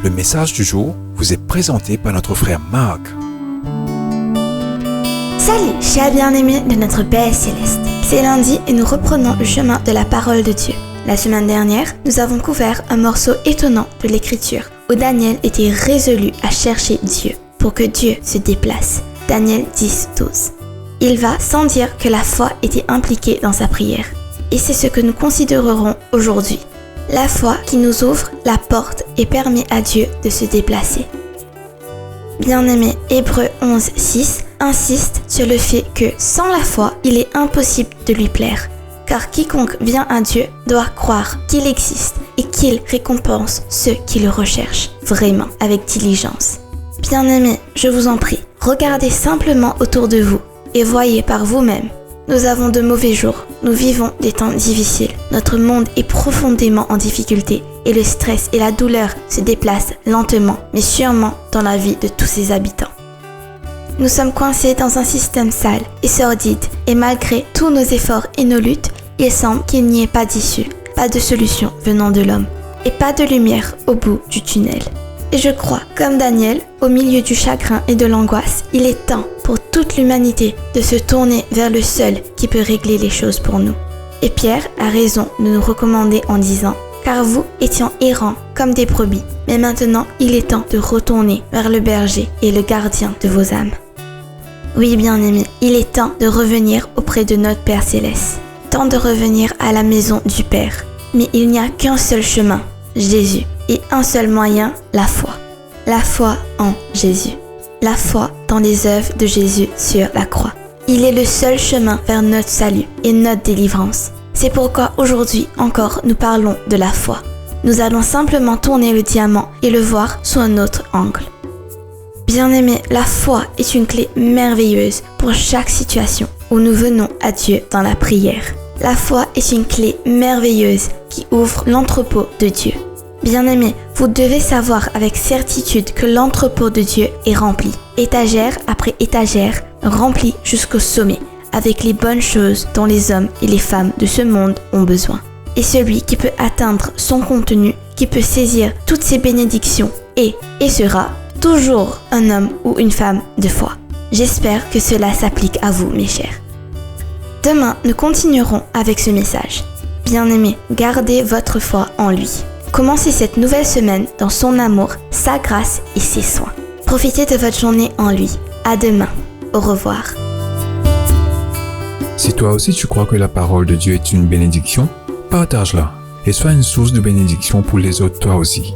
Le message du jour vous est présenté par notre frère Marc. Salut, chers bien-aimés de notre Père Céleste. C'est lundi et nous reprenons le chemin de la parole de Dieu. La semaine dernière, nous avons couvert un morceau étonnant de l'Écriture où Daniel était résolu à chercher Dieu pour que Dieu se déplace. Daniel 10:12. Il va sans dire que la foi était impliquée dans sa prière. Et c'est ce que nous considérerons aujourd'hui. La foi qui nous ouvre la porte et permet à Dieu de se déplacer. Bien-aimé, Hébreux 11:6 insiste sur le fait que sans la foi, il est impossible de lui plaire. Car quiconque vient à Dieu doit croire qu'il existe et qu'il récompense ceux qui le recherchent vraiment avec diligence. Bien-aimés, je vous en prie, regardez simplement autour de vous et voyez par vous-même. Nous avons de mauvais jours, nous vivons des temps difficiles, notre monde est profondément en difficulté et le stress et la douleur se déplacent lentement mais sûrement dans la vie de tous ses habitants. Nous sommes coincés dans un système sale et sordide et malgré tous nos efforts et nos luttes, il semble qu'il n'y ait pas d'issue, pas de solution venant de l'homme et pas de lumière au bout du tunnel. Et je crois, comme Daniel, au milieu du chagrin et de l'angoisse, il est temps pour toute l'humanité de se tourner vers le seul qui peut régler les choses pour nous. Et Pierre a raison de nous recommander en disant « Car vous étiez errants comme des brebis, mais maintenant il est temps de retourner vers le berger et le gardien de vos âmes. » Oui, bien-aimés, il est temps de revenir auprès de notre Père Céleste. Temps de revenir à la maison du Père. Mais il n'y a qu'un seul chemin, Jésus. Et un seul moyen, la foi. La foi en Jésus. La foi dans les œuvres de Jésus sur la croix. Il est le seul chemin vers notre salut et notre délivrance. C'est pourquoi aujourd'hui encore nous parlons de la foi. Nous allons simplement tourner le diamant et le voir sous un autre angle. Bien-aimés, la foi est une clé merveilleuse pour chaque situation où nous venons à Dieu dans la prière. La foi est une clé merveilleuse qui ouvre l'entrepôt de Dieu. Bien-aimés, vous devez savoir avec certitude que l'entrepôt de Dieu est rempli, étagère après étagère, rempli jusqu'au sommet, avec les bonnes choses dont les hommes et les femmes de ce monde ont besoin. Et celui qui peut atteindre son contenu, qui peut saisir toutes ces bénédictions, est et sera toujours un homme ou une femme de foi. J'espère que cela s'applique à vous, mes chers. Demain, nous continuerons avec ce message. Bien-aimés, gardez votre foi en lui. Commencez cette nouvelle semaine dans son amour, sa grâce et ses soins. Profitez de votre journée en lui. À demain. Au revoir. Si toi aussi tu crois que la parole de Dieu est une bénédiction, partage-la et sois une source de bénédiction pour les autres toi aussi.